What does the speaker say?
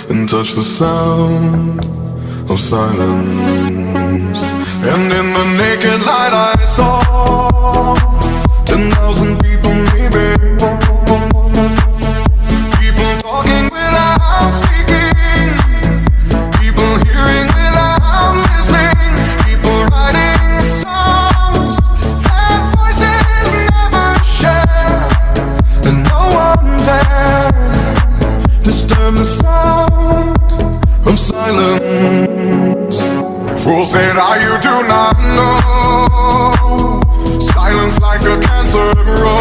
and touch the sound of silence. And in the naked light I saw 10,000 people, maybe. People talking without speaking, people hearing without listening, people writing songs that voices never share, and no one dared disturb the sound of silence. Fools said, you do not know. Silence like a cancer grows.